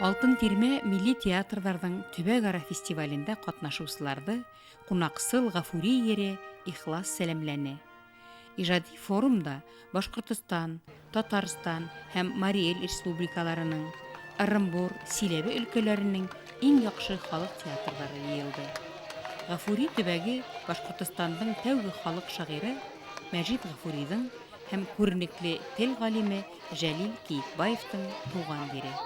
Алтын тирмә милли театрҙарҙың төбәк-ара фестивалендә ҡатнашыусыларҙы Ҡунаҡсыл Ғафури ере ихлас сәләмләне. Ижади форумда Башҡортостан, Татарстан һәм Мари Эл республикаларының, Ырымбур, Силәбе өлкәләренең иң яҡшы халыҡ театрҙары йыйылды. Ғафури төбәге Башҡортостандың тәүге халыҡ шағиры Мәжит Ғафурийҙың һәм күренекле тел ғалиме Жәлил Кейекбаевтың тыуған ере.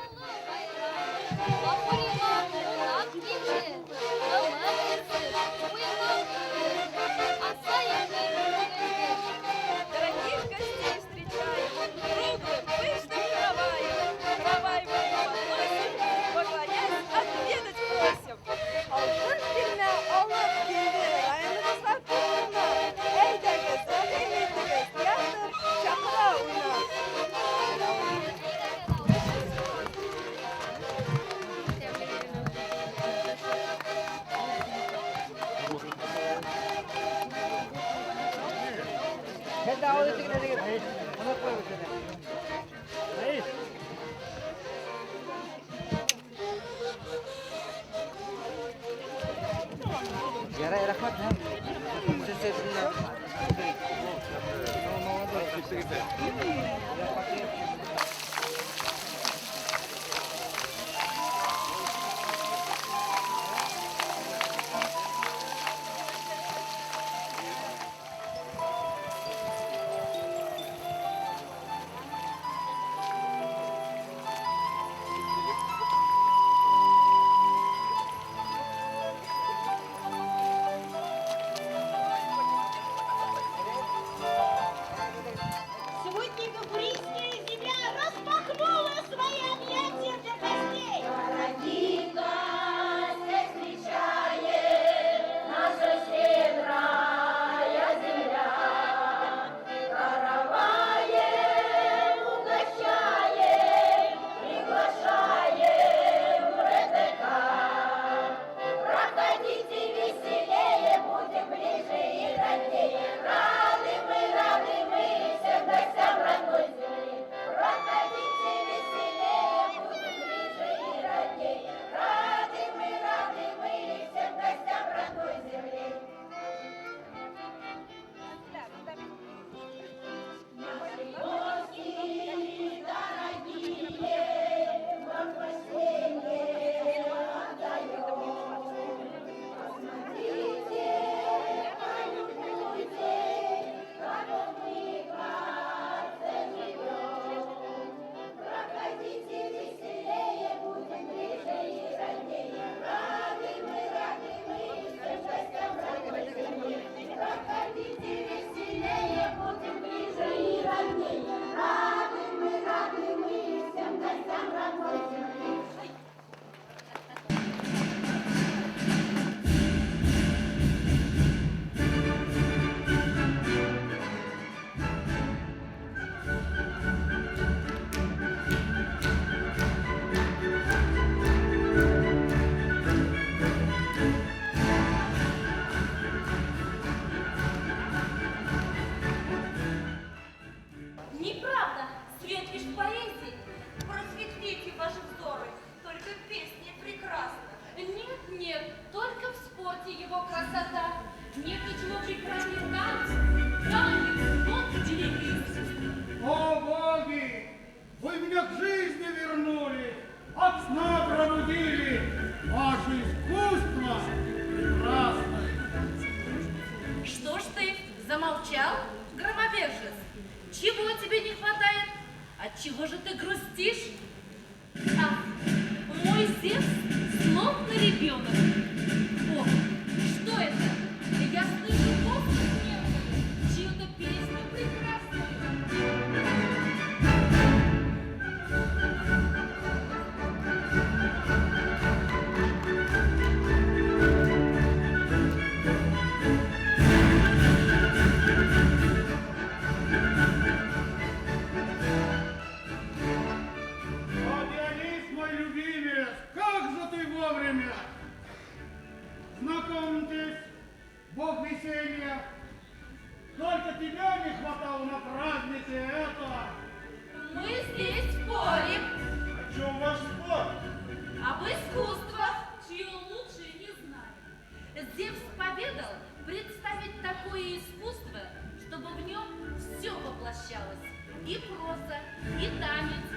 и проза, и танец,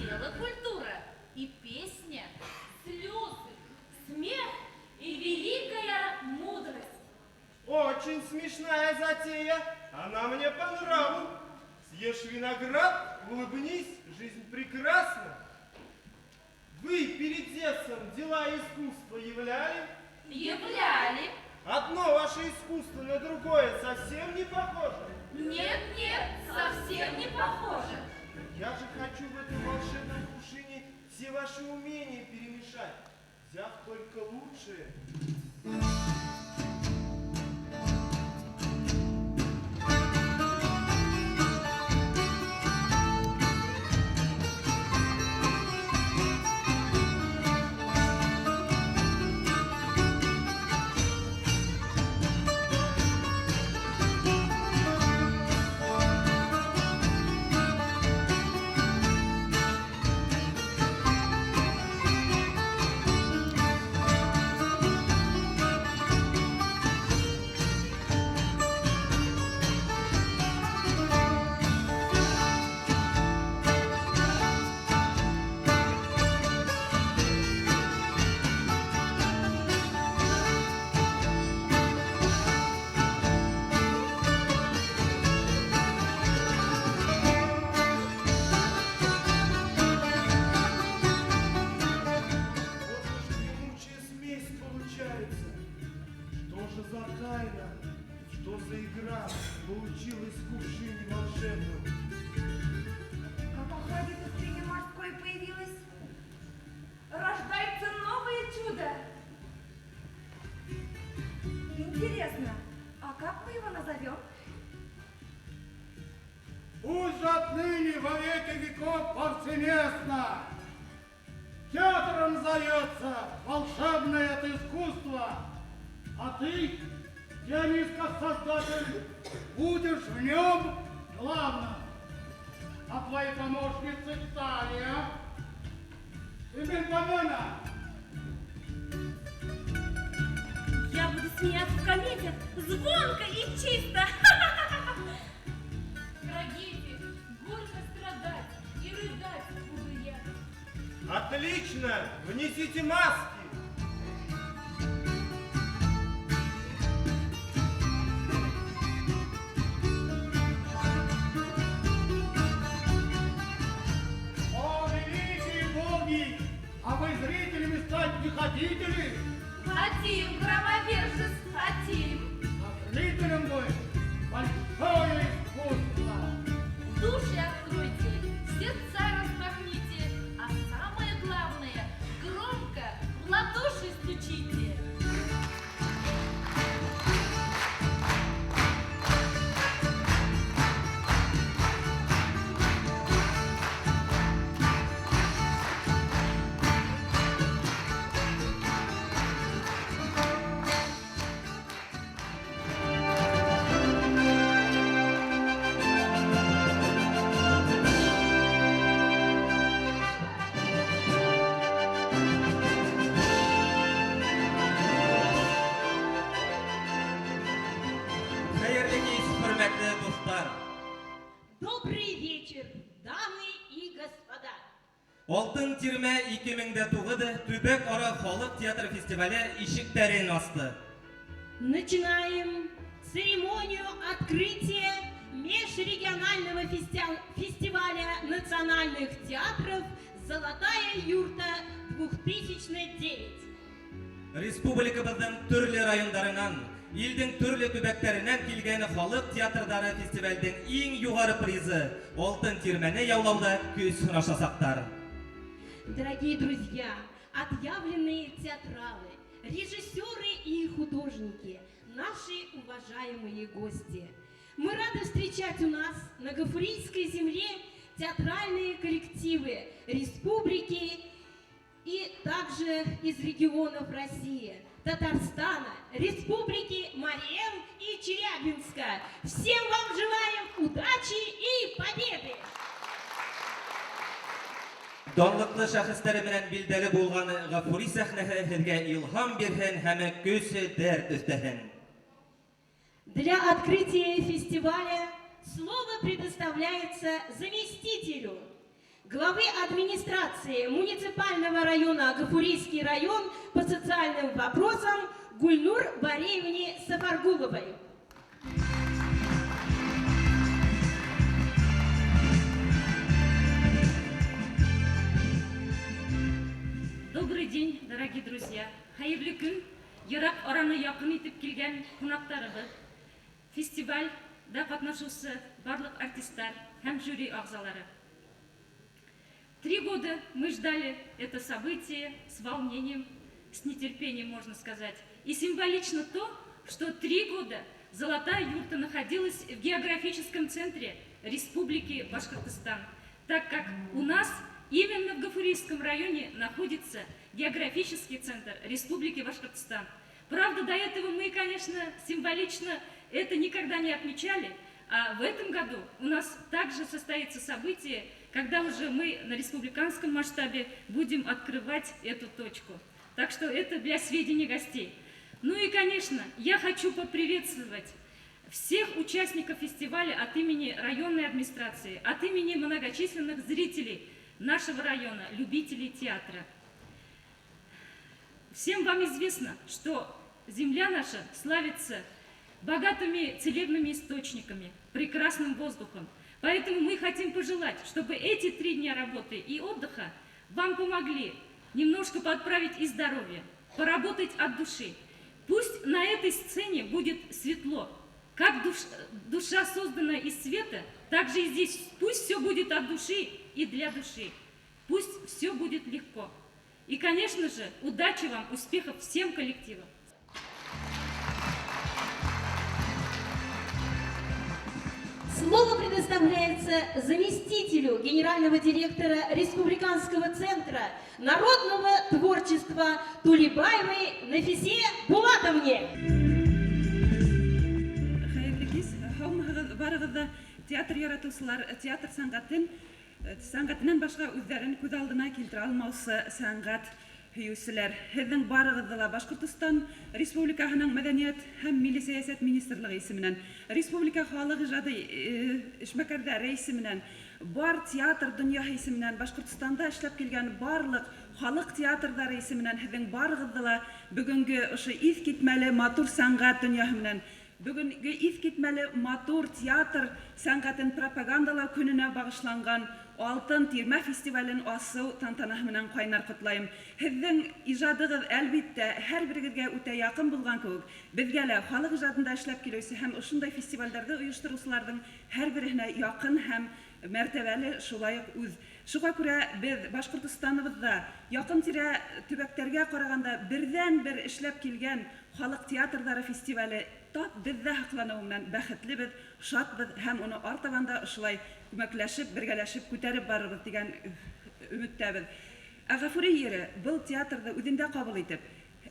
тело культура, и песня, слезы, смех и великая мудрость. Очень смешная затея, она мне по нраву. Съешь виноград, улыбнись, жизнь прекрасна. Вы перед детством дела искусства являли? Являли. Одно ваше искусство на другое совсем не похоже. Нет, совсем не похоже. Я же хочу в этом волшебном кувшине все ваши умения перемешать, взяв только лучшее. Получилось в кувшине волшебном. Какая быстрее морской появилась. Рождается новое чудо. Интересно, а как мы его назовем? Пусть же отныне во веки веков повсеместно театром зовется волшебное это искусство, а ты, Дионис, как создатель, будешь в нем главным, а твои помощницы Таня и Бенпомена. Я буду смеяться в комедиях звонко и чисто. Трагедии, горько страдать и рыдать буду я. Отлично! Внесите маски! О, великие боги! А вы зрителями стать не хотите ли? Хотим, громовержец, хотим. А зрителям вы большое искусство. Души откройте, сердца распахните, а самое главное, громко в ладоши стучите. Добрый вечер, дамы и господа. Алтын тирмә 2009 Төбәк ара халык театр фестивале ишектәрен асты. Начинаем церемонию открытия межрегионального фестиваля национальных театров «Золотая юрта 2009». Республикабызның төрле райондарынан, илдең төрле төбәкләреннән килгән халык театрдары фестивальдән иң югары призы Алтын тирмәне яулауда көч сынашасактар. Дорогие друзья, отъявленные театралы, режиссеры и художники, наши уважаемые гости. Мы рады встречать у нас на Гафурийской земле театральные коллективы республики и также из регионов России, Татарстана, Республики Марий-Эл и Челябинска. Всем вам желаем удачи и победы! Данлыклы шәхестәре белән билдәле булган Гафури сәхнәһе һезгә илһам бирһен һәм көсе дәрт өстәһен. Для открытия фестиваля слово Слово предоставляется заместителю главы администрации муниципального района Гафурийский район по социальным вопросам Гульнур Бареевне Сафаргуловой. Добрый день, дорогие друзья. Хайырлы күн, Ерак араны якын итеп килгән кунактарыбыз. Фестивальдә катнашучы барлык артистлар һәм жюри агзалары. 3 года мы ждали это событие с волнением, с нетерпением, можно сказать. И символично то, что 3 года Золотая юрта находилась в географическом центре Республики Башкортостан, так как у нас именно в Гафурийском районе находится географический центр Республики Башкортостан. Правда, до этого мы, конечно, символично это никогда не отмечали, а в этом году у нас также состоится событие, когда уже мы на республиканском масштабе будем открывать эту точку. Так что это для сведения гостей. Ну и, конечно, я хочу поприветствовать всех участников фестиваля от имени районной администрации, от имени многочисленных зрителей нашего района, любителей театра. Всем вам известно, что земля наша славится богатыми целебными источниками, прекрасным воздухом. Поэтому мы хотим пожелать, чтобы эти 3 дня работы и отдыха вам помогли немножко подправить и здоровье, поработать от души. Пусть на этой сцене будет светло. Как душа создана из света, так же и здесь. Пусть все будет от души и для души. Пусть все будет легко. И, конечно же, удачи вам, успехов всем коллективам. Слово предоставляется заместителю генерального директора Республиканского центра народного творчества Тулибаевой Нафисе Булатовне. Театр яратучылар театр сәнгатеннән башка үзләрен күз алдына килтерә алмаусы сәнгать һөючеләр. Һезнең барыгызны ла Башкортстан Республикаһының мәдәният һәм милли сәясәт министрлыгы исеменнән, Республика халык иҗады эшмәкәрләре исеменнән, бар театр дөньяһы исеменнән, Башкортстанда эшләп килгән барлык халык театрдары исеменнән һезнең барыгызны ла бүгенге ошо искитмәле матур сәнгать дөньяһы менән бүгенге искитмәле матур театр сәнгатен пропагандалау көненә багышланган Алтын Тирмә фестивален асу тантанаһы менән кайнар котлайм. Һезнең иҗадыгыз әлбиттә һәрберегезгә үтә якын булган кебек, безгә лә халык иҗадында эшләп килүче һәм ушундай фестивальләрне оештыручыларның һәрберенә якын һәм мәртәбәле шулай ук үз. Шуңа күрә без Башкортстаныбызда якын-тирә төбәктәргә караганда бердән-бер эшләп килгән халык театрдары фестивале бездә хаклануы белән бәхетлебез, шатбыз һәм уны артабанда шулай күмәкләшеп, бергәләшеп күтәреп барырбыз дигән өметтәбез. Гафури ере был театрды үзендә кабул итеп,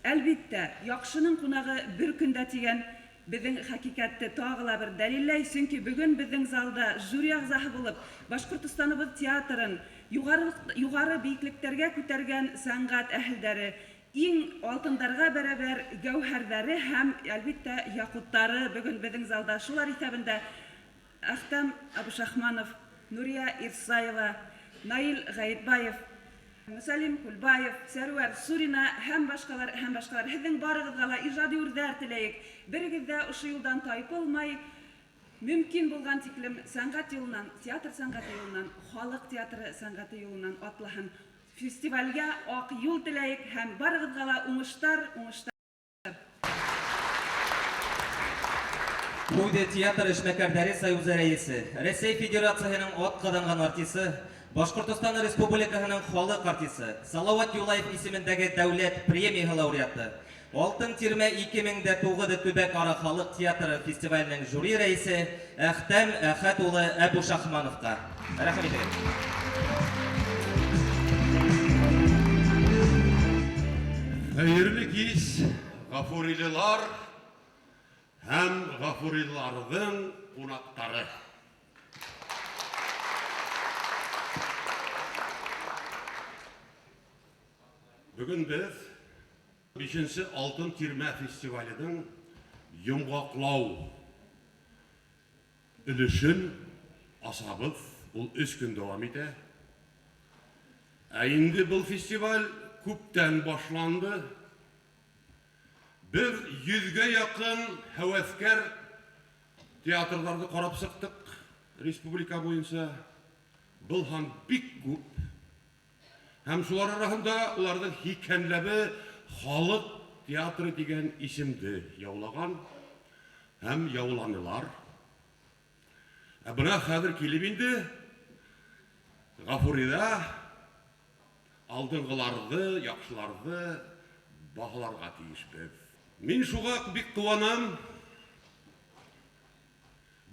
әлбиттә, яхшының кунагы бер көндә тигән безнең хакыйкатьтә тагыла бер дәлилләй, чөнки бүген безнең залда жюри агзасы булып, Башкортстаныбыз театрын югары биеклектәргә күтәргән сәнгать әһелләре, иң алтындарға бәрабәр гәүһәрләре һәм әлбиттә якуттары бүген безнең залда. Шулар исәбендә Ахтам Абушахманов, Нурия Ирсаева, Наил Гаетбаев, Мусалим Кулбаев, Сәрвәр Сурина һәм башкалар һезнең барыгызга ла иҗади үрдәр теләйек. Берегездә ошо юлдан тайпылмай, мөмкин булган тиклем сәнгать юлынан, театр сәнгате юлынан, халык театры сәнгате юлынан атлаһын. Фестивальгә ак юл теләйек һәм барыгызга ла уңыштар. Куйды театр эшмәкәрләре союзы рәисе, Рәсәй Федерациясының атказанган артисты, Башкортстан Республикаһының халык артисты, Салават Юлаев исемендәге дәүләт премия лауреаты, Алтын Тирмә 2009 төбәк ара халык театры фестиваленең жюри рәисе Әхтәм Әхәт улы Әбушахмановка. Рәхмәт итәм. Хәерле кич, гафурилылар һәм гафуриларның кунактары. Бүген без 5-нче Алтын Тирмә фестиваленең йомгаклау өлешен асабыз, ул 3 көн дәвам итә. Инде бұл фестиваль күптән башланды. Biz 100-гә якын һәвәскәр театрларны карап сыктык республика буенча. Бұл һәм бик күп. Һәм шулар арасында уларның хикәнләбе халык театры дигән исемде яулаган һәм яуланылар. Бuna хәзер килеп инде Гафурида алдынгыларды, яхшыларды бағаларга тиешбез. Мин шуга бик куанам.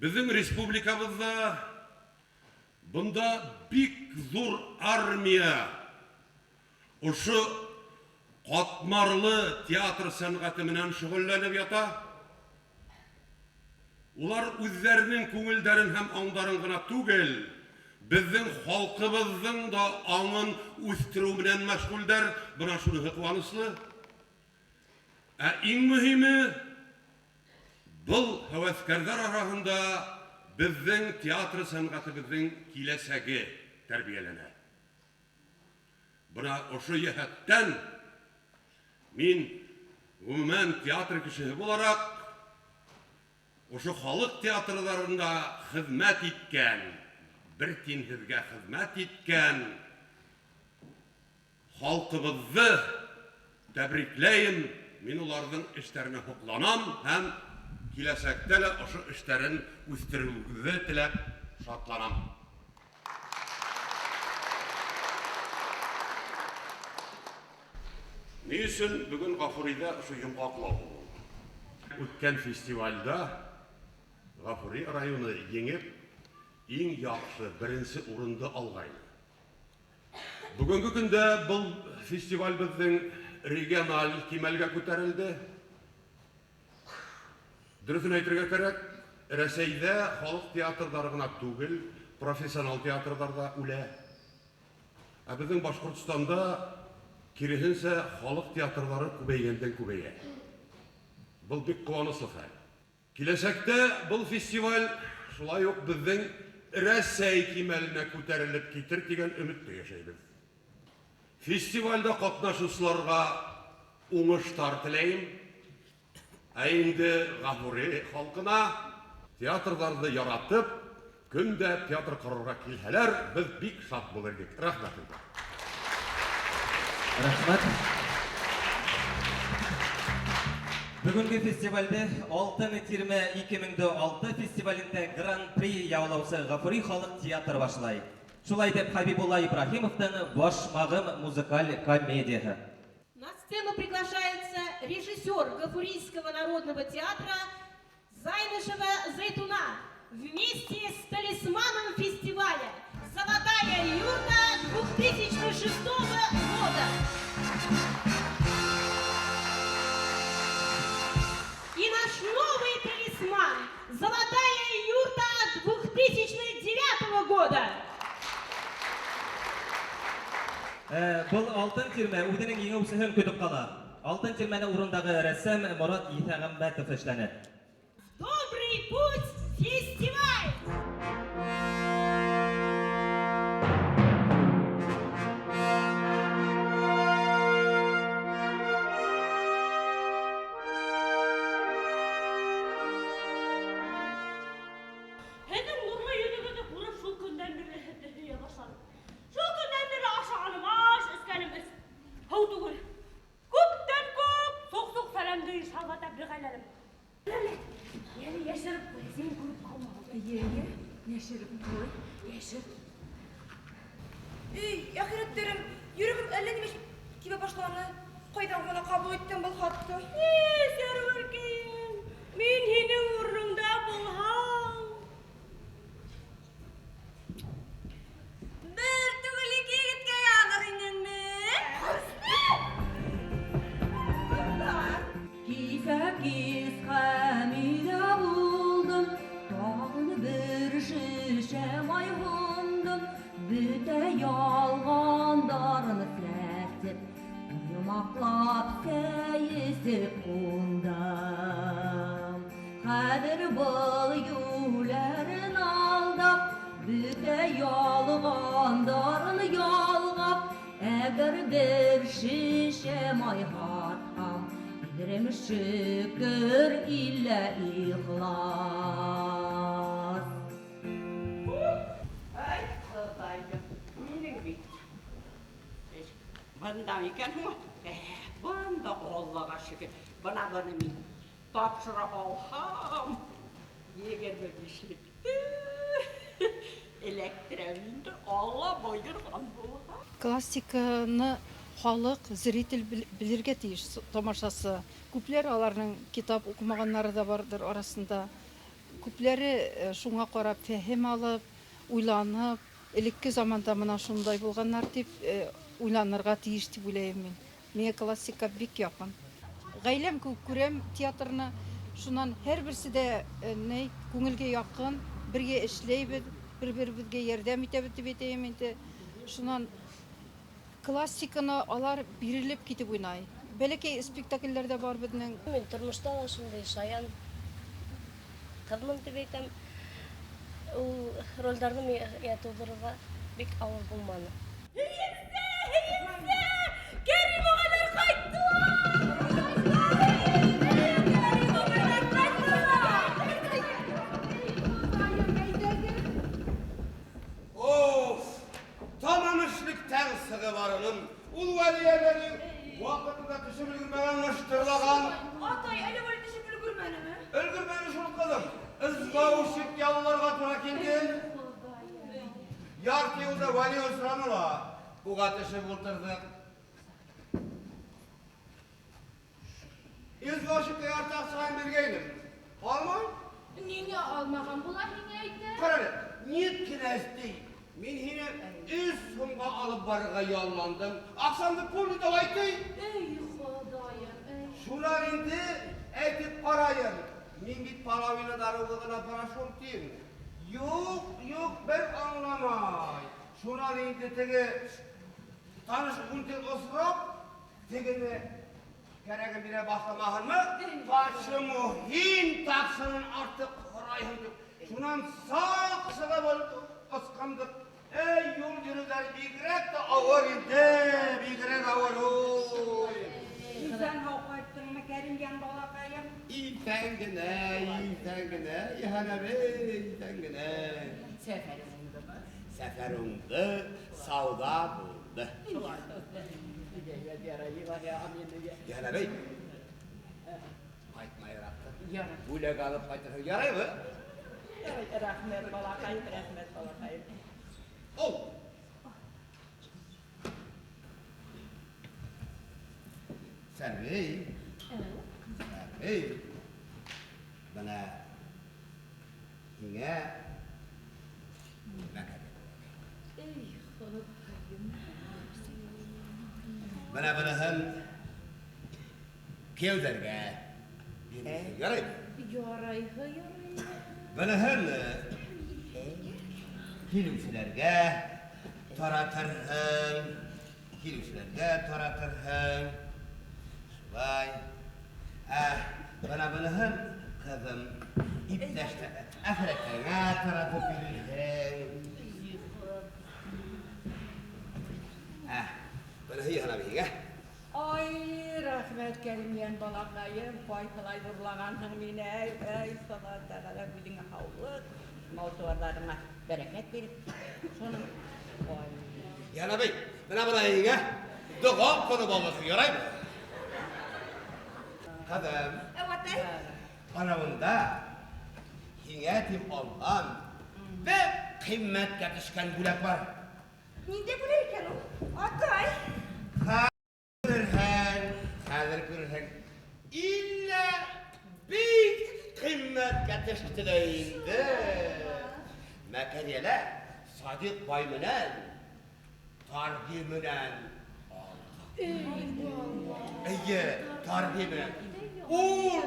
Безнең республикабызда бунда бик зур армия ушы катмарлы театр сәнгате менән шөгыльләнеп ята. Улар үзләренең күңелдәрен һәм аңдарын гына түгел, безнең халкыбызның да аңын үстерү белән мәшгульдәр. Бuna шуны куанычлы. Иң мөһиме, бұл һәвәскәрләр арасында безнең театр сәнгатебезнең киләсәге тәрбияләнә. Бuna ошо яһәттән мин гомумән театр кешесе буларак ошо халык театрларында хезмәт иткән, бер тинһезгә хезмәт иткән халкыбызны тәбрикләйм. Мин уларның эшләренә хупланам һәм киләсәктә дә ошо эшләрен үстерүгә теләп шатланам. Ни өчен бүген Гафурида ошо йомгаклау? Үткән фестивальдә Гафури районы еңеп, иң яхшы беренче урынды алган. Бүгенге көндә бұл фестиваль безнең региональ кимәлгә күтәрелде. Дөресен әйтергә кирәк, Рәсәйдә халык театрлары гына түгел, профессионал театрларда үлә. Безнең Башкортстанда киресенчә халык театрлары күбәйгәндән күбәя. Бұл бик куанычлы хәл. Киләсәктә бұл фестиваль шулай ук безнең Рәсәй кимәленә күтәрелеп китер дигән өметтә яшәйбез. Фестивальдә катнашучыларга уңыштар теләйм. Инде Гафури халкына театрларны яратып, көндә театр карарга килһәләр, без бик шат булыр идек. Рәхмәт. Рәхмәт. Бүгенге фестивальдә Алтын тирмә 2006 фестивалендә гран-при яулаучы Гафури халык театры башлай. Шулай дип Хабибулла Ибрахимовтан «Башмагым» музыкаль комедиясы. На сцену приглашается режиссер Гафурийского народного театра Зайнышева Зайтуна вместе с талисманом фестиваля «Золотая юрта» 2006 года. И наш новый талисман «Золотая юрта» 2009 года. Бұл Алтын тирмә үзенең еңүчесен көтеп кала. Алтын тирмәне урындагы рәссам Мурат Исәгамбәтов эшләнә. Добрый путь, фестиваль! Һеҙҙең нурлы йөҙөгөҙҙө күреп шул көндән бирле һеҙҙе һөйә башланым. Шул көндән бирле ашағаным аш, эскәнем һыу түгел. Күптән күп суҡ-суҡ сәләмде иншалла тәбриғәйләрем. Йәне йәшереп ҡуй, син күреп ҡалмағыҙ. Йәйе, йәшереп ҡуй, йәшер. Әхирәттәрем, йөрөгөм әллә нимә кибә башланы. Ҡайҙан ғына ҡабул иттең был хатты? Сәрүәркәйем, мин һинең урыныңда булһам. Бер түгел ике егеткә яныр инеңме? Кисәкис хәмидә булдым, тағын бер шешә май һондом, бөтә ялғандарын сәсеп, йомаклап сәйесеп кундым. Хәҙер был юләрен алдап, Әгәр бер шешә май һатһам, Bilirim şükür illa ihlas. Ay, Xudayım, mening bit. Bundan ekan mı? Bunda Allah'a şükür. Buna bunu men topshira olsam, yegar bir ishlikdi. Elektrominni Alloh buyurgan bo'lsa. Классиканы халық, зритель білерге тиеш тамашасы. Күпләр аларның китап укымаганнары да бардыр арасында. Күпләре шуңа карап фәһем алып, уйланып, элекке заманда мына шундай булганнар дип уйланырга тиеш дип уйлыйм мин. Миңа классика бик якын. Гаиләм күп күрәм театрны, шуннан һәрберсе дә күңелгә якын, бергә эшләйбез, бер-беребезгә ярдәм итәбез дип әйтәм инде. Шуннан классиканы алар бирелеп китеп уйнай. Бәләкәй спектакльләрдә бар безнең. Мен тормышта да шундай шаян кызмын дип әйтәм. Ул рольләрне ятудырга бик авыр булмады. Кәрим агалар кайттылар! Tamamışlıktan sığı varının, ul valiyeleri vakıtında düşüp ülgürmeyenleştirilen. Atay, әлі böyle düşüp ülgürmeni mi? Ülgürmeni şunu kızım, ızgavuşuk yallarga tura kendin. Yarki yılda vali ısranıla, bu katışı bultırdık. İzgavuşuk yartak sıran bilgeydim. Almay? Niye almağın bular hingeydi? Kararı, niyet kinesdi. Men yine üç songa alıp barıga yollandım. Akşamda pulni da aytı. Ey Xudayım, ey. Şular indi, etip parayım. Men bit paravina darıgına paraşum diyeyim. Yok, ben anlamay. Şular indi tege tanış kuntel osrop, tegene kerege bire başlamağın mı? Başımı hin taksının artık korayım. Şunan sağ bolup askandık. Ey yol yürüler bigrek de ağır indi, bigrek ağır oy. Sen havkayttın mı Kerimgen balakayım? İfengine, İhana bey, ifengine. Seferinde mi? Seferinde savda buldu. İhana bey, kaytmayı raktı. Bu ile kalıp kaytır, yaray mı? Rahmet balakayım, rahmet balakayım. Ol. Servey. Bana yine bana hem kevderge yaray. Bana hem hilüslerge taratırhın. Vay. Bana hem kızım ipleşte afreklerine taratıp bilirhın. Bana hana bihinge. Ay rahmet Kerimgen balakayım, koy kılay vurlağanın mine, ey sana dağala bilin havlık. Mavtuvarlarına bereket verip, sonra koy. Yana bey, bana hihinge. Doğum konu babası yaray mı? Kızım. Evet, ey. Anamında hiyetim olan ve kıymet yetişken gülek var. Ninde burayken o? Atay. Hazır görürsen illa bir kıymet yetişti deyindi. Mekaniyeler Sadık Bay menen, Targi menen. Eye, Targi menen. Uğur!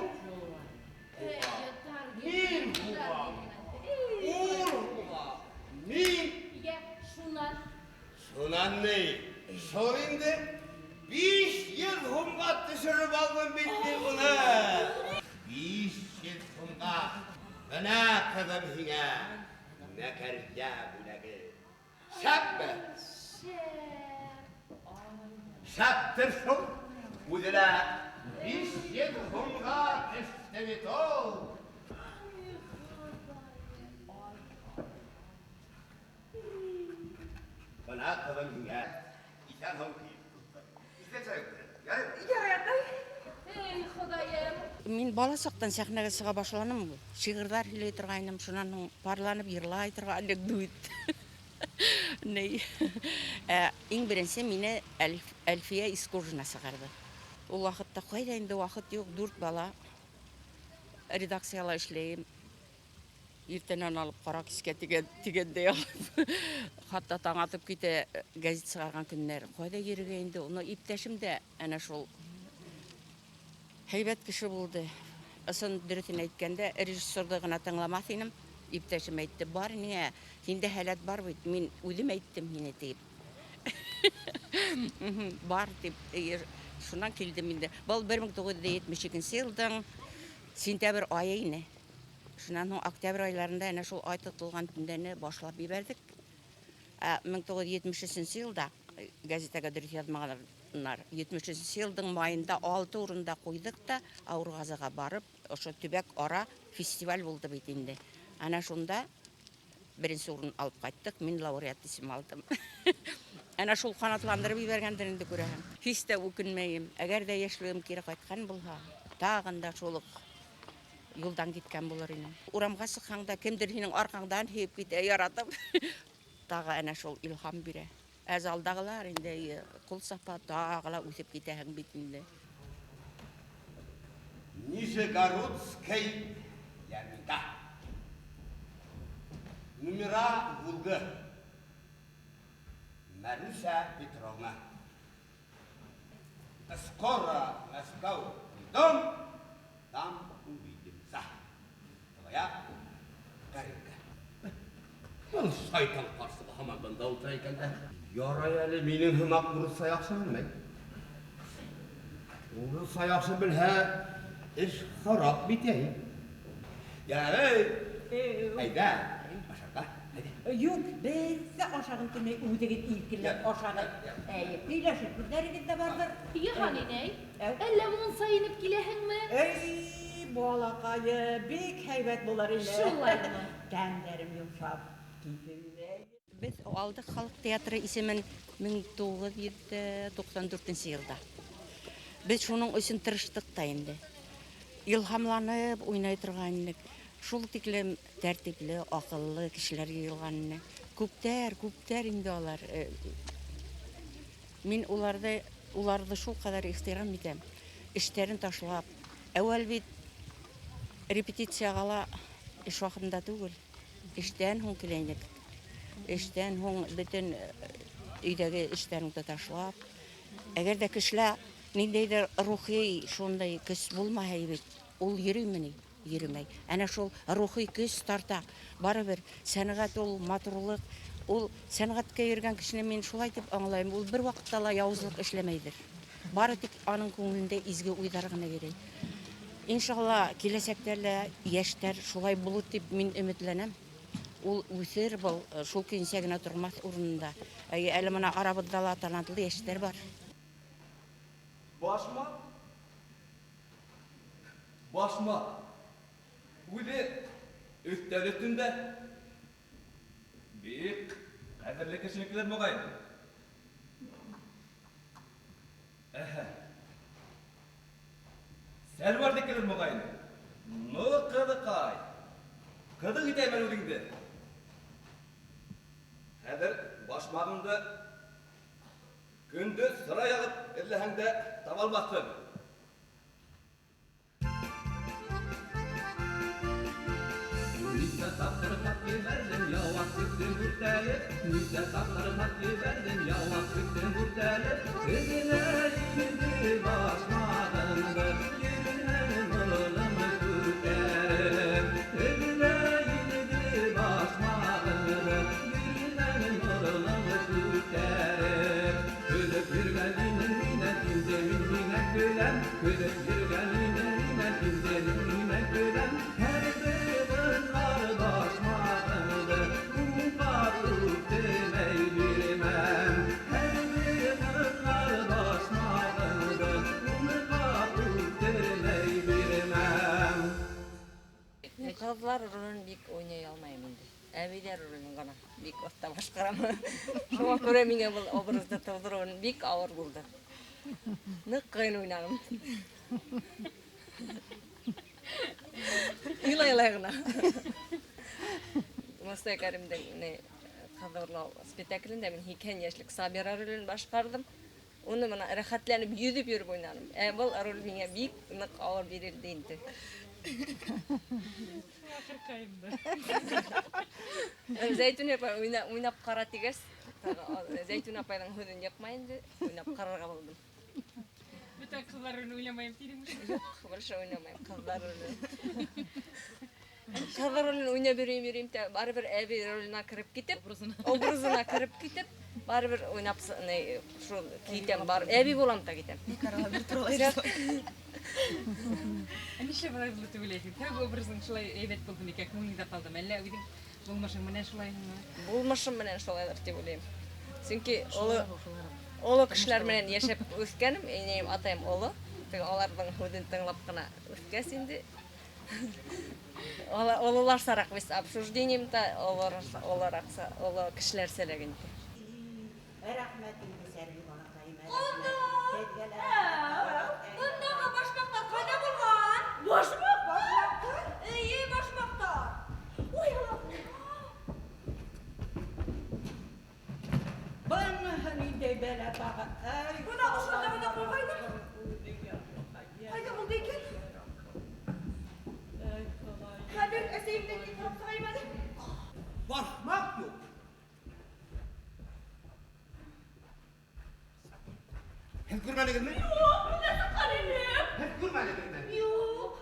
Min huva! Uğur huva! Min! Şunan ne? Şorinde 5 yıl humgat düşürüp aldım bitti buna. 5 yıl humgat. Bana kızım hine. Ne kerja bulagi. Şap be. Şaptır şun, udula, iş yed hunga istebit ol. Bana kılın ya, isen hunki. İste çayıktır, yarın. Ey Худайым. Мин бала сақтан сәхнәгә сыга башланым. Шигырьләр һөйләй торгайным, шуннан парланып йырлай торган анекдот. Ней. Иң беренче мине Әлфия Искужина сыгарды. Ул вакытта кайда инде вакыт юк, 4 бала. Редакциялар эшләйм. Иртәннән алып кара кискә тигәндәй алып. Хатта таң атып китә газет сыгарган көннәр. Кайда йөргән инде, уны иптәшем дә әнә шул һәйбәт кеше булды. Ысын дөресен әйткәндә, режиссерды гына тыңламас инем. Иптәшем әйтте, бар ниңә, һиндә һәләт бар бит, мин үзем әйттем һине дип. Бар дип, шуннан килдем инде. Был 1972 елның сентябрь айы ине. Шуннан соң октябрь айларында әнә шул ай тотылган көндәне башлап ебәрдек. 1973 елда газетага дөрес язмаганнар. 73 елның майында 6 урында куйдык та Аургазыга барып, ошо төбәк ара фестиваль булды бит инде. Ана шунда беренче урын алып кайттык, мин лауреат исем алдым. Ана шул канатландырып ибәргәндер инде күрәһең. Һич тә үкенмәйм. Әгәр дә яшьлегем кире кайткан булса, тагын да шул юлдан киткән булыр инем. Урамга чыкканда кемдер һинең аркаңдан һип китә яратып, тагы ана шул илһам бирә. Әз алдагылар инде кул сапа тагыла үсеп китәһең бит инде. Нижегородский Леонида. Номера Волга. Маруся Петровна. Скоро Москва придем, там увидимся. Твоя Каринка. Бұл шайтан қарсыға хамардан да отыра екенде. Ярай әлі менің хымақ ұры саяқшы білмей. Ұры саяқшы білһә, іш харап битей. Әйдә, ашарға, әйдә. Юк, бездә ашагын кеме үдегит илкеләп ашагын. Көйләшеп күрдәрегез дә бардыр. Яһан инәй, әллә монса инеп киләһеңме? Эй, балакайы, бик һәйбәт булыр инде. Шулаймы? Тәндәрем йомшап китемде. Без алдык халык театры исемен 1994 елда. Без шуның өчен тырыштык та инде. Илһамланып уйнай торган идек. Шул тиклем тәртипле, акыллы кешеләр йыелган. Күптәр инде алар. Мин уларды шул кадәр ихтирам итәм. Эшләрен ташлап, әүвәл бит репетициягә эш вакытында түгел. Эштән һуң киләйдек. Эштән һуң бөтен өйдәге эшләрне ташлап, әгәр дә кешеләр ниндәйдер рухи шундай көч булмаһа бит, ул йөрүмени, йөрмәй. Әнә шул рухи көч тарта. Барыбер сәнгать ул матурлык, ул сәнгатькә йөргән кешене мин шулай дип аңлайм. Ул бер вакытта ла явызлык эшләмәйдер. Бары тик аның күңелендә изге уйлар гына йөри. Иншалла, киләсәктә лә яшьтәр шулай булыр дип мин өметләнәм. Ул үсер был, шул көйсә генә тормас урынында. Әле моны арабызда ла талантлы яшьтәр бар. Başma. Üde üstəl üstündə. Büyük qədirli kişiliklər müğayın. Sərvar dikilir müğayın. Nu qıdı qay. Qıdı gidəymən ödüngdə. Hədir başmağında gündüz sıra yağıp elləhəndə tavalmaqsın. Nüzde taktırmak yeberdim yavaş üstün hürtelip Nüzde taktırmak yeberdim yavaş üstün hürtelip Kızına yürüdü başmadığında Yürünen ılımı hürtelip Kızına yürüdü başmadığında Yürünen ılımı hürtelip Kılıp yürgeninin minen kimsemin minen gülem Kılıp yürgeninin minen kimsemin minen gülem Her başmadı, umar demey bilmem. Her bir Haydar rolünü gana bik otta başkaram. Şoňa görä meňe bu obrazda tolduruň bik awır boldy. Нык kıyın oynarım. Ýyla-ýyla. Mustafa Kerim'den ne kadar spektaklinde ben hikayen yaşlık Sabira rolünü başkardım. Onu bana rahatlanıp yüzüp yürüp oynarım. Bu rol bana büyük ныk ağır verildi indi. Zeytun yapar oynap kara tigers. Zeytun yapaydan hüdün yapmayınca oynap kararga buldum. Bütün kızların oynamayım diyormuş. Yok, barışa oynamayım kızlar rolü. Kızlar rolünü oynayıp de baribir evi rolüne kirip gidip, obrazına kirip gidip, baribir oynap şu gitem bar evi bolam da gitem. Karala bir turlayır. Нишә болай булды дип уйлайсың? Тәүге образың шулай әйбәт булды микән? Күңелеңдә калдымы? Әллә үҙең булмышың менән шулаймы? Bulmuşum менен şolaylar diп уйлайм. Çünkü olu kişiler менен yaşap öskenim, eneyim atayım olu. Onlardan hüdün tınlap kına öskes indi. Olular sarak biz обсуждением de olu kişiler selegin. Rahmetin servi bana kayım. Bundağa başmaklar kayda bulgan? Başmak? Başmaklar? İyi başmaklar. Uy Allah. Bana hani de bela bağa. Buna uşakları da koyaydı. Kayda buldu iken. Kadir eseğimden yıkırıp saymadı. Başmak yok. Hep görmedin mi? Yok, bu nasıl kalemim? Hep görmedin mi? Yok.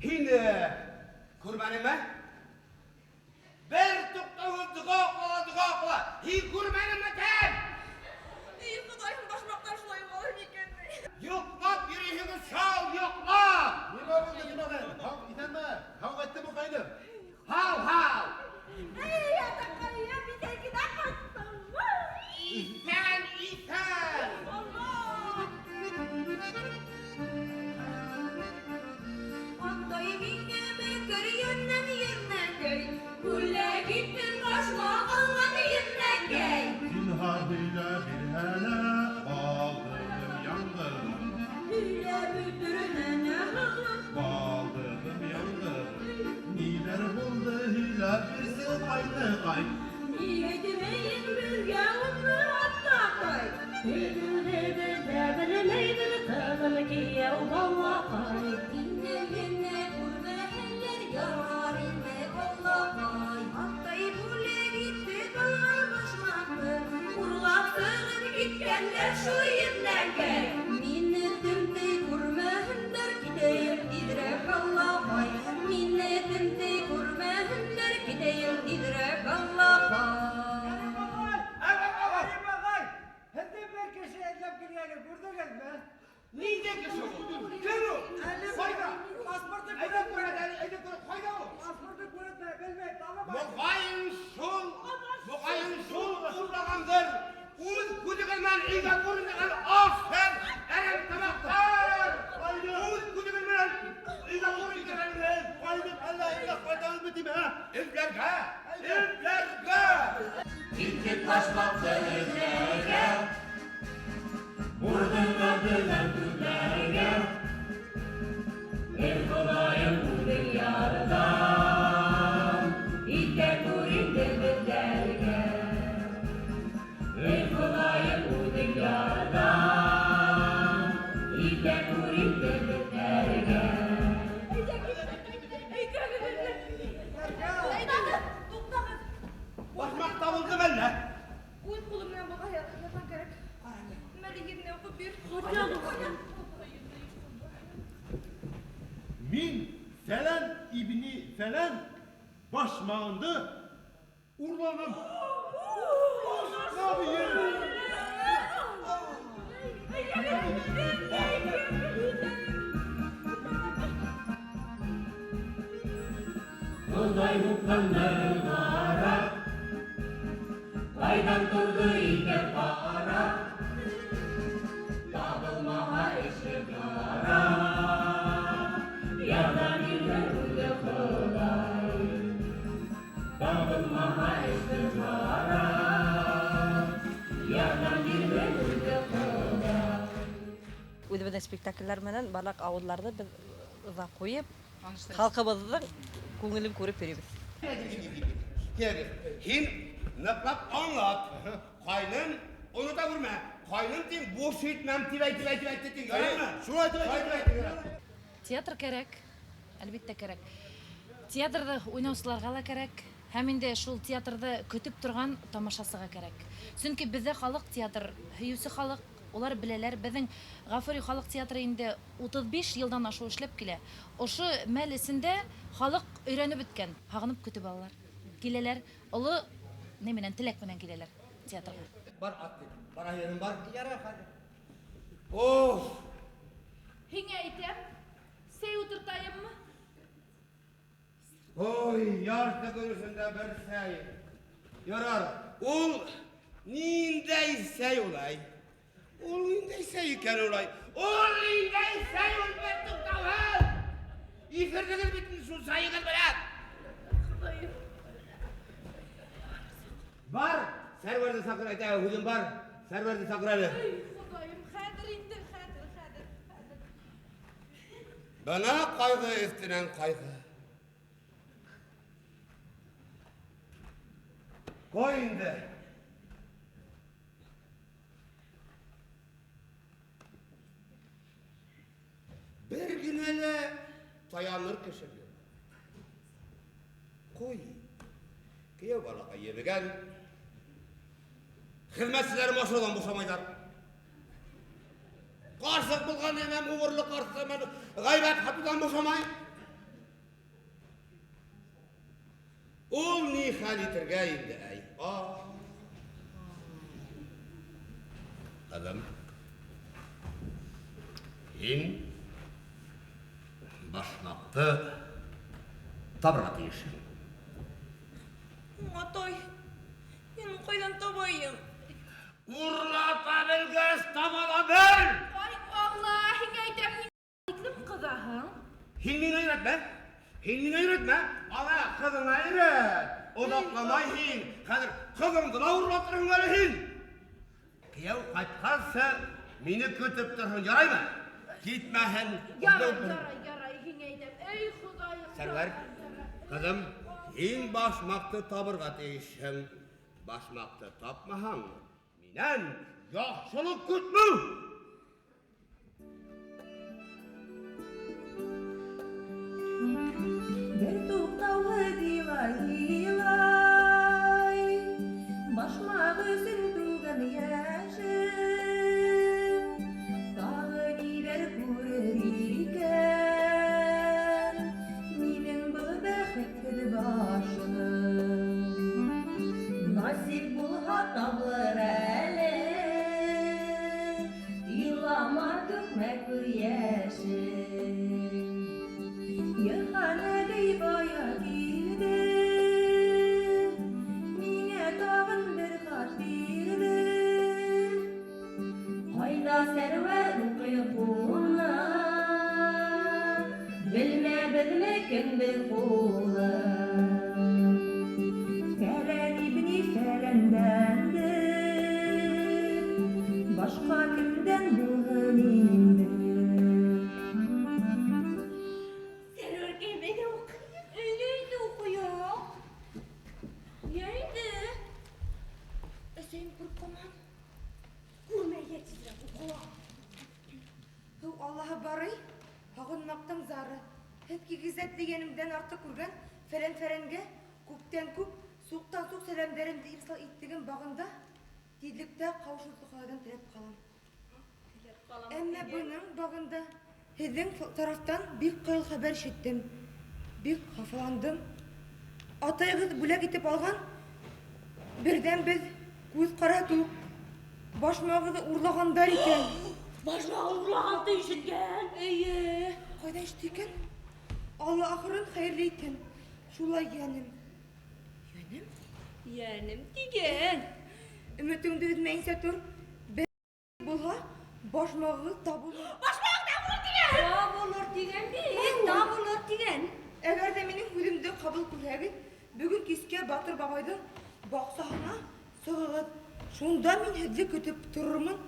Hindi görmedin mi? Bir tukta dığa. Hiç görmedin mi sen? İyi kudayım başmaklar şulayım olur iken. Yoklap yürüyüşünü sağ yoklap. Nima bo'ldi nima? Hav itanma. Hav aytdi bu qaydi? Hav. Ey yatakayı bir tek de kattım. İsen. Allah. Andayı minge görüyenden yerine göy. Gülle gittin başma kalman yerine göy. Zinhadıyla bir hele baldırdım yandırdım. Gülle büdürüne ne hıllım. Baldırdım yandırdım. Niler buldu hile birisi kaydı kay. Yedirmeyin bir yavunu hatta koy. Devirleyin kızım ki yav valla koy. İnne kurmeyenler yarar inne valla koy. Hattayı bule gitti dağlar başmaktı. Urlap sığır gitkenler şu yerine gel. Minnetimde kurmeyenler gideyim idrek valla koy. Minnetimde kurmeyenler gideyim idrek valla koy. Niye kişi oldu? Kero. Koyda. Pasportu koyda o. Pasportu koyda bilmey tamam. Muqayın şol uğurlagandır. Uz kudugimen iga kurungan afer. Erem tabaktar. Uz kudugimen iga kurungan Qaydı Allah illa qayda bilmedim ha. İzlerge. İlk başmakta özlere Vurdun öldüler güllerge El kolayım bu dünyada İlker durinde bizlerge El kolayım bu dünyada İlker durinde bizlerge Başmak davuldu benle. Uy kulumdan bana yatan gerek. Meli yerine okuyup bir. Min falan ibni falan başmağında urlanım. Abi yerim. Yolday hukkanları kara Kaydan durdu ilke para Dağılmaha eşlikara Yardan ilke uydu kolay Dağılmaha maha istiqara. Yardan birle gülge kıda. Үзебезнең спектакльләр менән барлык авылларда без уза куеп, халкыбызның күңелен күреп йөрибез. Hин nıklap anlat. Kaynın onu da vurma. Kaynın din boş etmem tibay dedin. Görür mü? Şuna tibay. Театр кирәк, әлбәттә кирәк. Театрда уйнаучыларга да кирәк, һәм инде шул театрда көтеп торган тамашасыга кирәк. Чөнки бездә халык театр, һөюсе халык, улар беләләр, безнең Гафури халык театры инде 35 елдан ашу эшләп килә. Ошы мәл исендә халык өйрәнеп беткән, һагынып көтеп алалар. Киләләр, олы не менән теләк менән киләләр театрга. Бар атты. Бара yerim бар. Яра хәзер. Oh! Һиңә әйтәм, сәй утыртайыммы? Oy, yardı görüşünde bir şey. Yarar. Ol nindeyse olay. Ol nindeyse iken olay. Ol nindeyse ol bettik tavır. İfirdiniz bitin şu sayınız bırak. Var. Serverdi sakır ayta hüzün var. Serverdi sakır ayta. Xudayım, xədir indi, xədir. Bana kaygı istenen kaygı. Koy indi. Bir gün hele dayanır kişiliyor. Koy. Kiye balaka yemigen. Hizmetçilerim aşırıdan boşamaylar. Karşılık bulgan hemen uğurlu karşılık hemen gaybet hapıdan boşamay. Ol ni halitirge indi ey. Adam. Hin başlattı. Tabrat işin. Atay, ben koydan tabayım. Urlata bilgez tabala bil. Ay Allah, һиңә әйтәм, никлем кызаһың? Hilmini öğretme. Hilmini öğretme. Ana kızına öğret. Odaklamay hin. Kadir kızımdına urlatırın böyle hin. Kiyev kaçkarsa beni kötüp durun. Yaray mı? Gitmehin. Yaray, һиңә әйтәм. Ey Худайым. Server. Kızım. Hin başmaktı tabırga değişen. Başmaktı tapmahan. Minen yaxşılık gütmü. Bir tuğdalı dilay, başmağı sürdüğüm yaşım, dağı niber kurur iken, minin bu bəxtdir başım. Nasip bulha tablar əli, yılama dökmek bir yaşım. Yırhane beybaya girdi, mine dağın bir kaç birdi. Hayda server uykuna, bilme kim bir kula. Feren ibni ferendendir, başka kimden buğunindir. Öyleydi okuyor. Neydi? Sen kurkaman. Kurmaya yetiştirem okuyor. Allah'a bari, hağınmaktan zarı. Hep ki gizlet degenimden artık kurgan, ferenge, kupten kup, soğuktan soğuk selamlarım deyip sal ittigin bağında, didlikte kavuşuzluklardan tilep kalan. Emme bunun bağında, sizin taraftan bir kıyıl haber işittim. Bir kafalandım. Atayığız bule gitip algan. Birden biz göz kara tuğ. Başmağızı urlağandar iken. Başmağı urlağandı işitken. Eye. Kayda işitiken? Allah ahırın hayırlı iten. Şulay yeğenim. Yeğenim? Yeğenim digen. Ümitімді üzmeyinse dur. Ben bulha başmağı tabulur. Başmağı tabulur digen. Tabulur digen. Eğer de benim hüdümde kabul kılhagın, Бүгін кеске Батыр бабайдың бақсағына сығығыд. Шунда мин һеҙҙе көтөп торормон.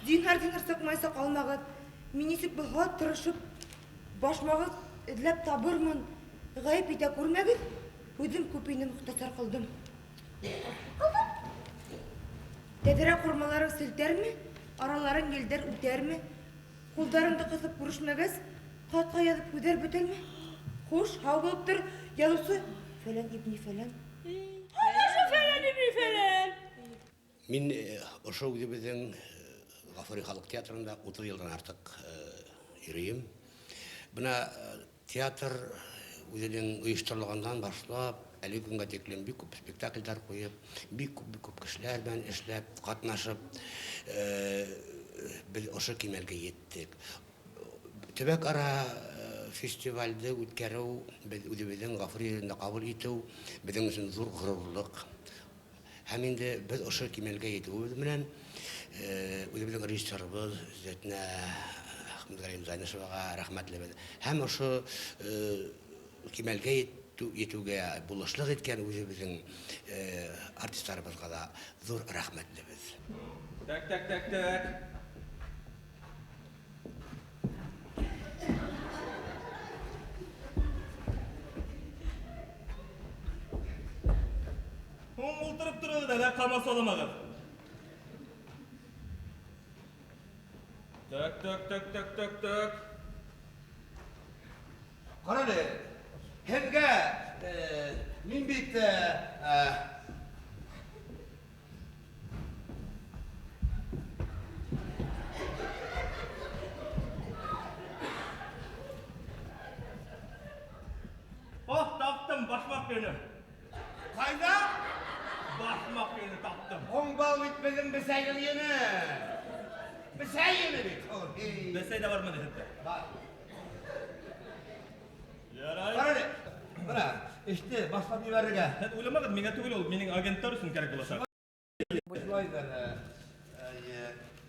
Зинһар сыҡмайса ҡалмағыҙ. Мин нисек булһа тырышып башмағыҙ эҙләп табырмын. Ғайып итә күрмәгеҙ. Һүҙем күп ине, мөхтәсәр ҡылдым. Тәҙрә ҡурмаларың селтәрме? Араларың елдәр үтәрме? Ҡулдарыңды ҡыҫып күрешмәгәс, ҡатҡа яҙып һүҙҙәр бөтәлме? Хуш, һау булып тор, яҙыусы фәлән ибни фәлән. Фәлән ибни фәлән. Мин ошо үҙебеҙҙең Ғафури халыҡ театрында 30 йылдан артыҡ йөрөйөм. Бына театр үҙенең ойошторолғандан башлап, әле көнгә тиклем бик күп спектакльдәр ҡуйып, бик күп кешеләр менән эшләп, ҡатнашып, беҙ ошо кимәлгә еттек. Төбәк-ара фестивальде үткәреү, беҙ үҙебеҙҙең Ғафури йырында ҡабул итеү, беҙҙең өсөн ҙур ғорурлыҡ. Һәм инде беҙ ошо кимәлгә етеүебеҙ менән үҙебеҙҙең режиссерыбыҙ Зәйтнә Әхмәтғәлиев Зайнышеваға рәхмәтлебеҙ. Һәм ошо кимәлгә етеүгә булышлыҡ иткән үҙебеҙҙең артистарыбыҙға да ҙур рәхмәтлебеҙ. Так. Ултырып тұрады да, қама соламағыз. Так. Қарады, һеҙгә мин бит таптым, башмақ бені. Қайда? Башмақ бені таптым. Оңбал бит беҙҙең бесәйҙең ене. Бесәй ене бит. Бесәй дә бармы дегенде? Қарады, бына, эште башлап ебәрергә. Һеҙ уйламағыҙ, миңә түгел ул, минең агенттар өсөн кәрәк буласаҡ.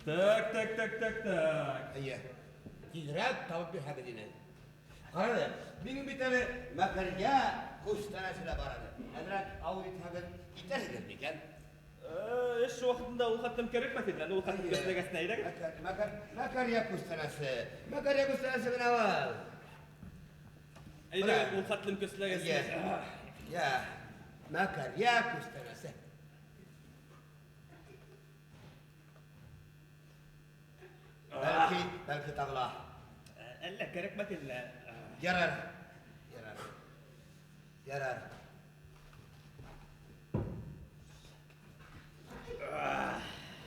Так. Тиҙерәк табып бирһәгеҙ ине. Қарады, минең бит әле мәкәргә күстәнәсе лә бар иде. Әҙерәк ауыр итһәгеҙ, итәрһегеҙ микән? Эш ваҡытында ул хаттым кәрәкмәҫ ине, ул хаттым көсләгәсенә әйҙәгеҙ. Мәкәргә күстәнәсе генә был. Әйҙәгеҙ, ул хаттым көсләгәсенә. Мәкәргә күстәнәсе. Бәлки тағыла. Әллә кәрәкмәҫ ине. Ярар.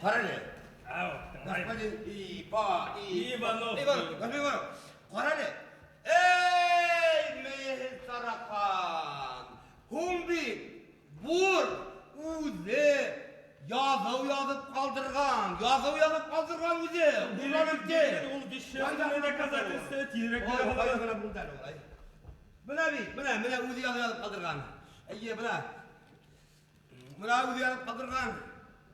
Қарады. Господин Иванов. Қарады. Эй, мейхіз тарақан. Һуң бит, бұр, үҙе яҙыу яҙып ҡалдырған үҙе. Ул дешевле доказательство тиҙерәк бирә. Бына бит, бына үҙе яҙып ҡалдырған. Әйе, бына үҙе яҙып ҡалдырған.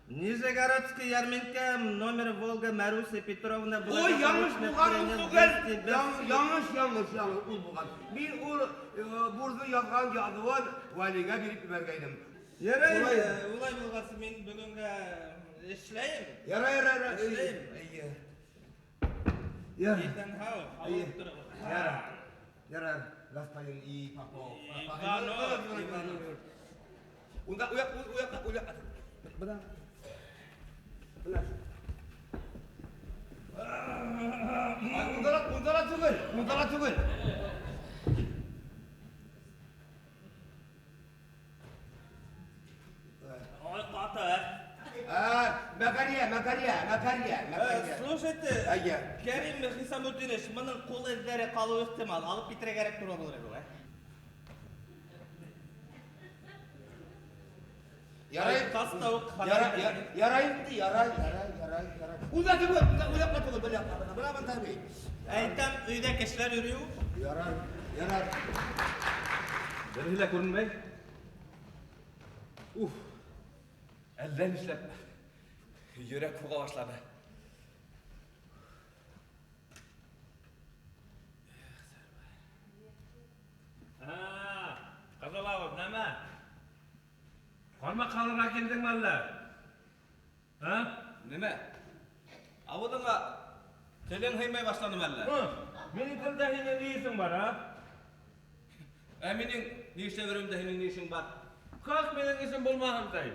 Нижегородский ярминка, номер Волга, Маруся Петровна... Ой, яңыш булған ул түгел. Яңыш ул булған. Мин ул бурҙы яҙған яҙыуын Вәлигә биреп ебәргәйнем. Ярай, улай булғасы мин бөгөнгә эшләйем. Ярай. Эшләйем. Итән һау, алып торығыҙ. Ярай, господин Попов. Иванов. Унда уяҡҡа. Бына. Унда ла түгел. Мәкәрия. Слушайте, Кәрим Хисамуддинович, мының ҡул эҙҙәре ҡалыу ихтимал. Алып китергә кәрәк тура булыр ине. Ярай. Унда түгел, уяҡҡа түгел, бына бында бит. Әйтәм, өйҙә кешеләр йөрөй. Ярай. Береһе лә күренмәй. Әллә нишләп йөрәк һуға башланы. Ҡыҙылауым, нәмә? Қалма қалыға келдің мәлі? Неме? Ауыдыңа тілін хаймай баштаны мәлі? Менің тілді хейне не ешің бар, Менің не іште өрімді хейнің не ешің бар? Как менің ешім болмағымдай?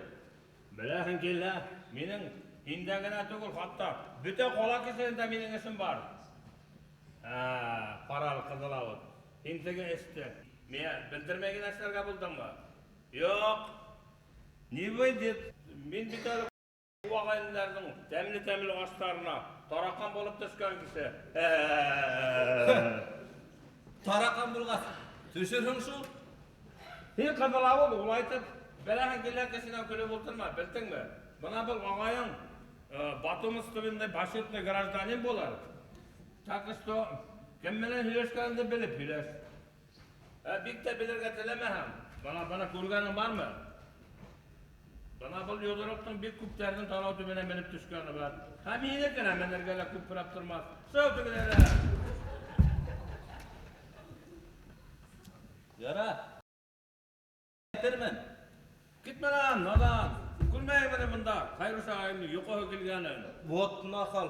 Біләхін келі, менің индәгіна түгіл қатта, бүте қола кесерінде менің ешім бар. Паралы қызыл ауыд. Интігі ішті. Мен білдірмеген әшілерге бұлдың ба? Yok. Не бой дед? Мен бітері уағайындардың тәмілі ғаштарына тараққан болып түшкен кісі. Тараққан болғас, түшірің шул? Сен қызыл ауыл, ол айтып, бәләхін келер кесінен күлі болтырма, білдің бі? Бұна бұл ағайын Батумыз түбінде башетный гражданин болар. Так что, кімменен үйлешкенді біліп үйлеш. Бикте білерге тілемәхім. Бана көргенің бар ма? Бана бұл Йодоровтың бек күптердің тарау түбіне мініп түшкені бар. Мен екен әменергелі күп бірап тұрмaz. Сау түгілері! Yara. Getirmen. Gitme lan, nadan. Gülmeyin beni bunda. Hayır uşağıyımın yoku hükülgenin. Bot nakal.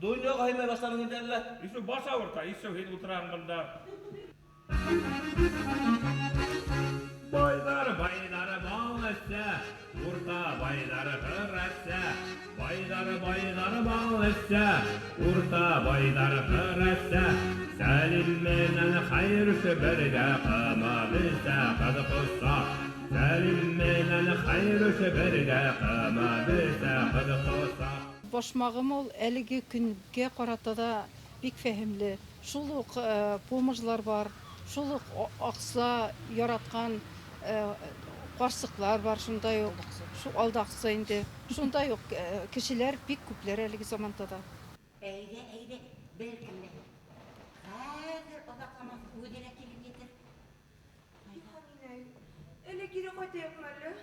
Dünya kaymaya başladın derler. İşte başa orta, işe hiç oturan bunda. Bayları bağlaşsa, orta bayları hırrasa. Bayları bağlaşsa, orta bayları hırrasa. Salim menen hayır şüberge kamalısa kızıkısa. Salim menen hayır şüberge kamalısa kızıkısa. Башмағым ол әлігі күнге қарата да бик фәһемле. Шул ук помыжлар бар, шул ук ақса яратқан қарсықлар бар, шундай ук алдақса инде. Шундай ук кешеләр бик күпләр әлеге заманда да. Әйде, белкімді. Қазір ұзақламас өдері келіп етір. Әлі кері қайтайық мәлі?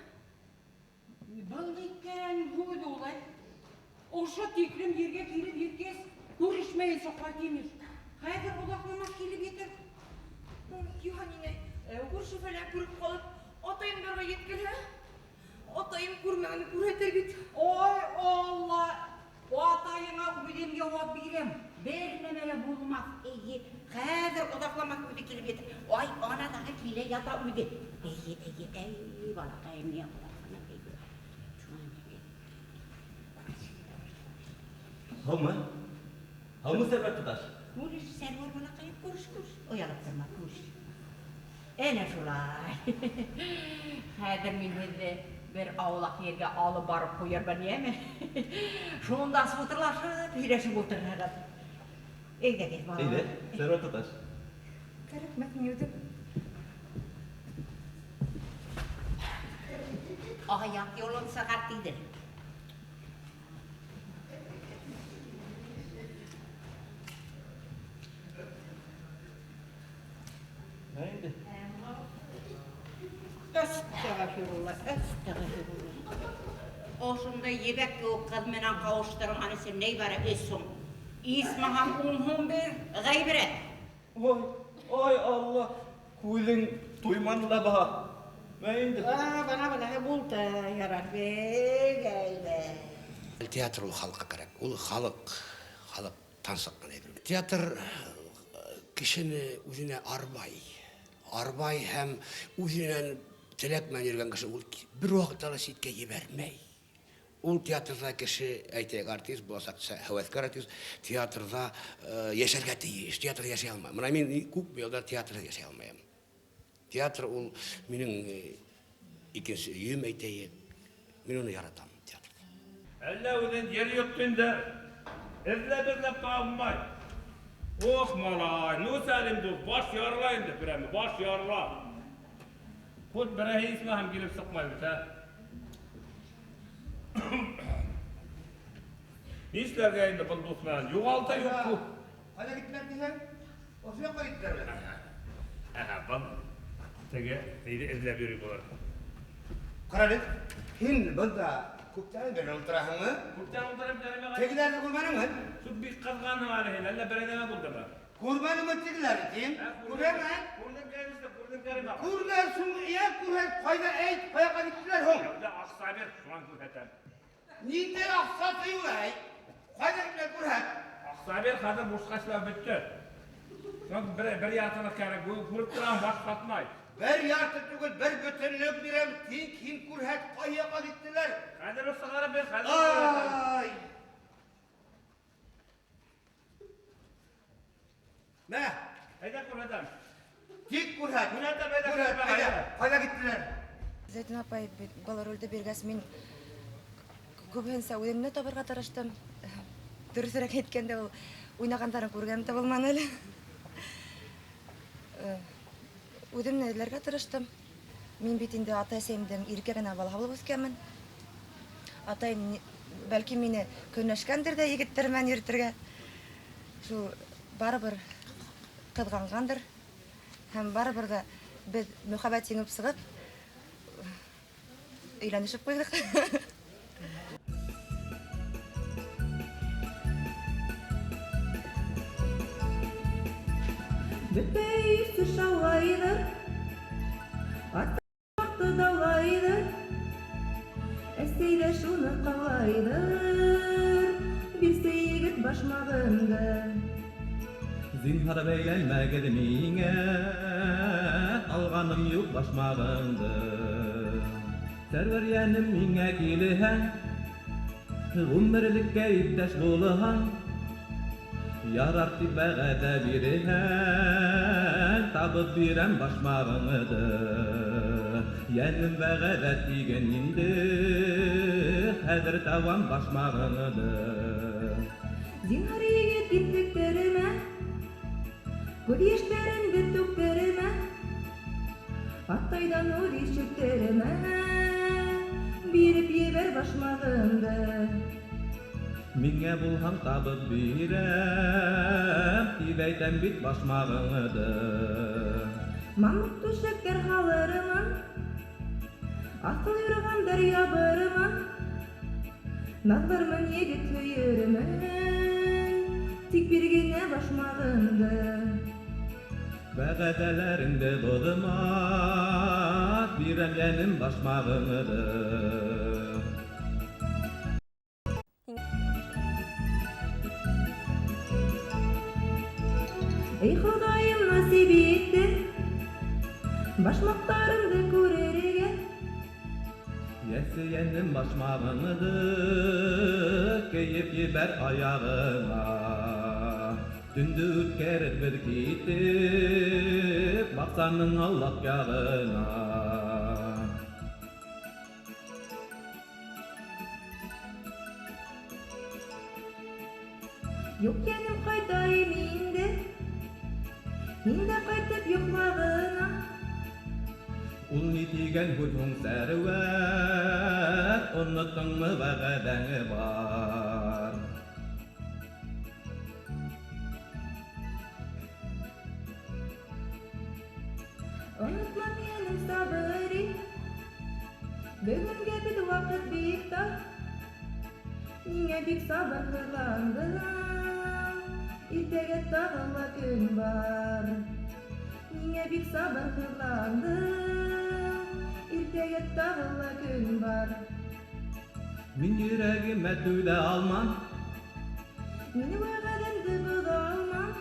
Бұл дейкен өді олай. Оша теклім ерге келіп еркес, көрішмейін соқпай темеш. Қазір ұзақламас келіп етір. Юханина, көрші фәлән көріп қалып, атайымдарға еткіл, атайым көрмәңіні көретер бет. Ой, Алла, атайыңа өдемге оп берем. Бернемелі болмас, қазір ұзақламас өді келіп етір. Ой, анадағы келе ята өді. Ей, балақайым не қыласына дейді. Hamı servet tutaş. Көріш, сәрвар балақайым, көріш. Оялып тұрма, көріш. Әне шулай. Қазір мен өзі бір аулақ ерге алып барып қойар бар неме? Шуында сұтырлашып, үйлешіп отырғандар. Eyde gel bana. Eyde, servet tutaş. Kərək mətniyudu. Ayak yolun sakatlıydı. Neydi? Estağfirullah. Oşunda yebek yok kız menen kavuşturğanı sen ney bara esun. İsmaham umhum bir gaybiret. Oy Allah. Kuylun duymanla baha. Neydi? Bana bana buldu yarar be gaybe. Teatr ol halka gerek. Ol halk tansıqman ebir. Teatr kişini üzüne arbay hem üzünen telekmen yergen kişi ol bir vaqtala sitke yebermey. Ol teatrda kişi aytek artist, bolsaksa hevetkar artist, teatrda yaşarga teyiş, teatr yaşay almay. Mana men көп yılda teatrda yaşay almayam. Teatr ol menin ikinci yüm aytayım. Men onu yaratam teatr. Әллә үден yer йоттында эзләп табмай. Ох, малай, ну сәлимді баш ярла инде прямо, баш ярла. Ход бірәһе исмәһем килеп сықмай бит, ә? Нишләргә инде бұл дусман? Югалта юк бу. Кайда гитмәк дисәң? Ошо якка гиттер. Бұл теге эзләп йөри булар. Каралык. Хин бunda күптән бeri ултыраһыңмы? Күптән ултырып дәрәмә. Тегеләрне күрмәдеңме? Şu bir kazganı var hele, elle berene buldum. Kurbanı mı tigler diyeyim? Kurban. Kurdum Kerim ağa. Kurlar şunu ya kurlar kayda eğit kaya gittiler hon. Ya Aksabir şu an kurhetem. Ninde aksatı yulay? Kayda gittiler kurhat. Aksabir hazır boşkaçlar bitti. Son bir yartını kerek, kurup duran baş katmay. Bir yartı tügül bir bütünlük birem kim kurhat kaya gittiler. Kadir o sağara bir kadir. Ay. Ne? Hayda kurhetem. Tik kurhat. Kurhetem hayda Kurhat hayda. Kaya gittiler. Зәйтүн апай бала рөлдө бергәс мин күбенсә үҙемне табырға тырыштым. Дөрөҫөрәк әйткәндә ул уйнағандарын күргәнем дә булманы әле. Үҙемне эҙләргә тырыштым. Мин бит инде ата-әсәйемдең иркә генә балаһы булып үҫкәнмен. Атайым бәлки мине көнләшкәндер дә егеттәр менән йөрөтергә. Шул барыбер ҡыҙғанғандыр. Һәм барыбер ҙә беҙ мөхәббәт еңеп сығып өйләнешеп ҡуйҙыҡ. Бөтә өйсө шаулайҙыр, ат-маҡты даулайҙыр, әсәй ҙә шуны ҡаулайҙыр, бирсә егет башмағымды. Зинһар бәйләмәгеҙ миңә, алғаным юҡ башмағыңды. Сәрвәрйәнем миңә килһәң, ғүмерлеккә иптәш булһаң, ярар тип вәғәҙә бирһәң, табып бирәм башмағыңды. Йәнем вәғәҙә тиген инде, хәҙер табам башмағыңды. Зинһар егет интектеремә, күҙ йәштәремде түктеремә, атайҙан үҙ ишектеремә, биреп ебәр башмағымды. Миңә булһаң табып бирәм, тип әйтәм бит башмағыңды. Мамыҡ түшәктәр һалырмын, аҫыл юрғандар ябырмын, наҙлырмын егет һөйөрмөн, тик бир генә башмағымды. Вәғәҙәләреңде боҙма, бирәм йәнем башмағыңды. Эй Хоҙайым насип итте, башмаҡтарымды күрергә. Йәсе йәнем башмағыңды, кейеп ебәр аяғыңа. Түнді үткәрербеҙ китеп, баҡсаның аулаҡ яғына. Юҡ йәнем ҡайтайым инде, һин дә ҡайтып йоҡлағына. Ул ни тигән һүҙ һуң Сәрүәр, оноттоңмо вәғәҙәңе бар. Онотма минем сабыри, бөгөнгә бит ваҡыт бик тар. Ниңә бик сабырһыҙландың, иртәгә тағы ла көн бар. Ниңә бик сабырһыҙландың, иртәгә тағы ла көн бар. Мин йөрәгемә түҙә алмам, Мин вәғәҙәмде боҙа алмам.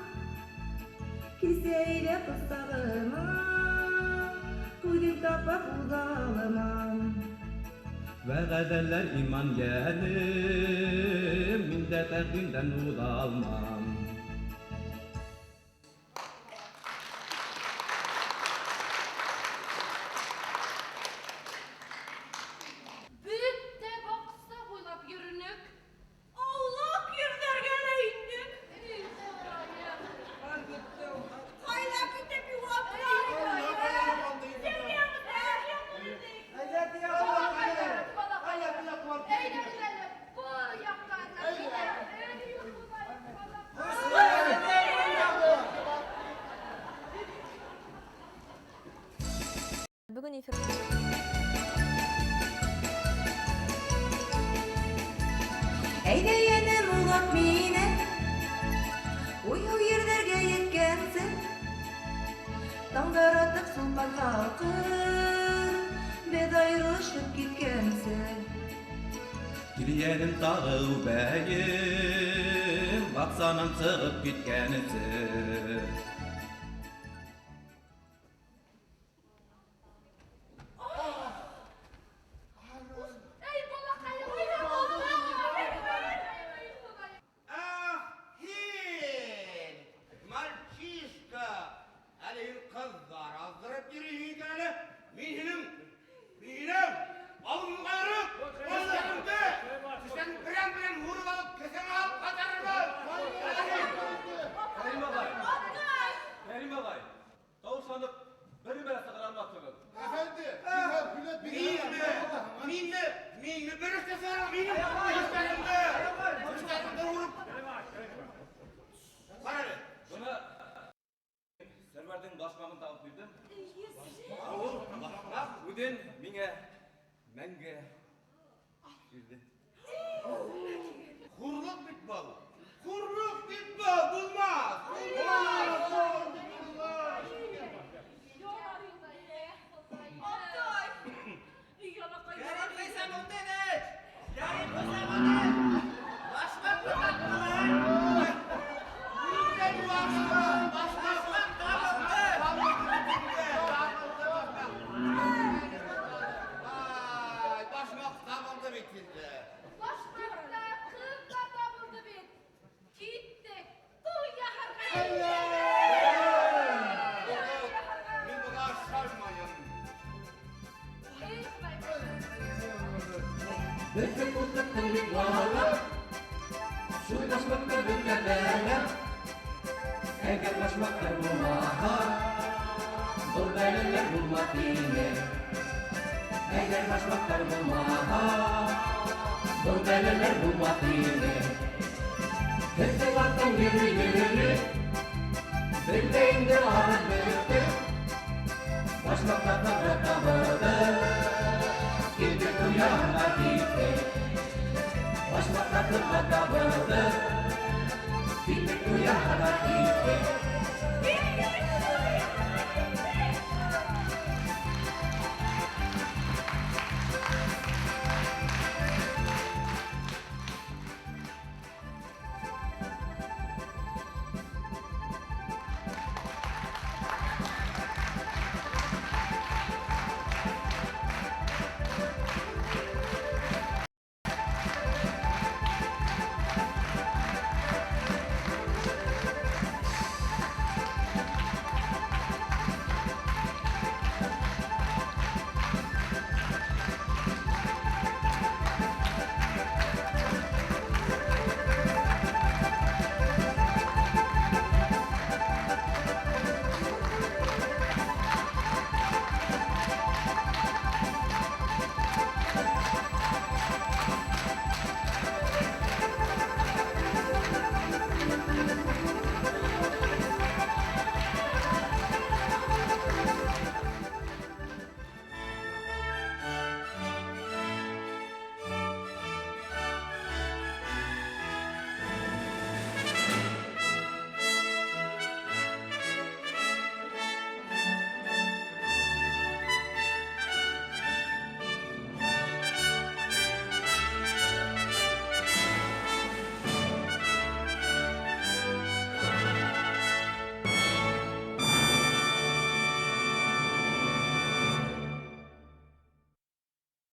Килсә әйҙә ҡостағыма, күҙен тапап уҙа аламам. вәғәҙәләр иман йәнем, мин дә тәҡдимдән уҙа алмам. Бөтә баҡса буйлап йөрөнөк. Аулаҡ ерҙәргә лә индек. Ҡайҙа китеп юғалдың? Бүгін эфирде Әйҙә йәнем улап мине, уйһыу ерҙәргә еткән. Tuman halkım Biz ayrılışıp gitkensin Kiryenim tağıl bəyim Baksanam sığıp gitkensin Ahil! Mальчишка! Әлейін қыздар аздырып жүрейін әлі. Менің алым қайрып, қолдарымды, сізден бірен ұрып алып, кесен алып қатарымын. Kerim ağay, tavuşlanıp beni böyle sıkıramazsınız. Meni bir istesene, benim üstlerimde vurup. Qararı. Buna serverden başmağını tağıp bildim. Bugün mine menge bildi. Hurluk bitmez. Hurluk bitmez, bulmaz. Başmak tabıldı bitirdi. Başmakta kız da tabıldı bit. Gittik. Duya Ben buna şaşmayın. Bütün kutluk kılıklarla Şulaşmakta bülkenlerle Eğer başmakta bulmaha Zor belirler bulmak yine Eğer başmakta bulmaha Zor belirler bulmak yine Hepsi vaktan yürü Zirveyinde ağır büyüktü Başmakta tabırdı Gidip uyanma gitti Başmakta tabırdı Gidip uyanma gitti